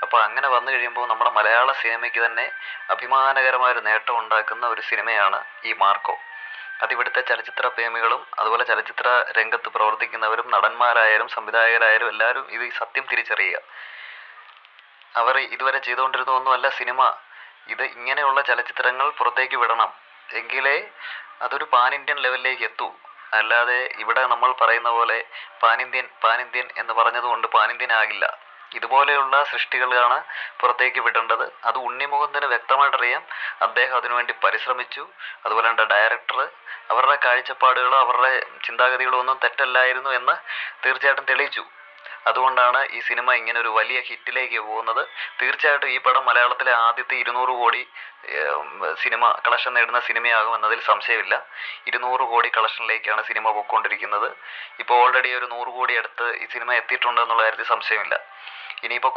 അപ്പോൾ അങ്ങനെ വന്നു കഴിയുമ്പോൾ നമ്മുടെ മലയാള സിനിമയ്ക്ക് തന്നെ അഭിമാനകരമായൊരു നേട്ടം ഉണ്ടാക്കുന്ന ഒരു സിനിമയാണ് ഈ മാർക്കോ. അതിവിടുത്തെ ചലച്ചിത്ര പ്രേമികളും അതുപോലെ ചലച്ചിത്ര രംഗത്ത് പ്രവർത്തിക്കുന്നവരും നടന്മാരായാലും സംവിധായകരായാലും എല്ലാവരും ഇത് ഈ സത്യം തിരിച്ചറിയുക. അവർ ഇതുവരെ ചെയ്തുകൊണ്ടിരുന്നതൊന്നുമല്ല സിനിമ. ഇത് ഇങ്ങനെയുള്ള ചലച്ചിത്രങ്ങൾ പുറത്തേക്ക് വിടണം, എങ്കിലേ അതൊരു പാൻ ഇന്ത്യൻ ലെവലിലേക്ക് എത്തൂ. അല്ലാതെ ഇവിടെ നമ്മൾ പറയുന്ന പോലെ പാൻ ഇന്ത്യൻ എന്ന് പറഞ്ഞതുകൊണ്ട് പാൻ ഇന്ത്യൻ ആകില്ല. ഇതുപോലെയുള്ള സൃഷ്ടികളാണ് പുറത്തേക്ക് വിടേണ്ടത്. അത് ഉണ്ണിമുകുന്ദന് വ്യക്തമായിട്ടറിയാം. അദ്ദേഹം അതിനുവേണ്ടി പരിശ്രമിച്ചു. അതുപോലെ തന്നെ ഡയറക്ടർ അവരുടെ കാഴ്ചപ്പാടുകളോ അവരുടെ ചിന്താഗതികളോ ഒന്നും തെറ്റല്ലായിരുന്നു എന്ന് തീർച്ചയായിട്ടും തെളിയിച്ചു. അതുകൊണ്ടാണ് ഈ സിനിമ ഇങ്ങനെ ഒരു വലിയ ഹിറ്റിലേക്ക് പോകുന്നത്. തീർച്ചയായിട്ടും ഈ പടം മലയാളത്തിലെ ആദ്യത്തെ 200 കോടി സിനിമ കളക്ഷൻ നേടുന്ന സിനിമയാകും എന്നതിൽ സംശയമില്ല. 200 കോടി കളക്ഷനിലേക്കാണ് സിനിമ പോയിക്കൊണ്ടിരിക്കുന്നത്. ഇപ്പോൾ ഓൾറെഡി ഒരു 100 കോടി അടുത്ത് ഈ സിനിമ എത്തിയിട്ടുണ്ടെന്നുള്ള കാര്യത്തിൽ സംശയമില്ല. ഇനിയിപ്പോൾ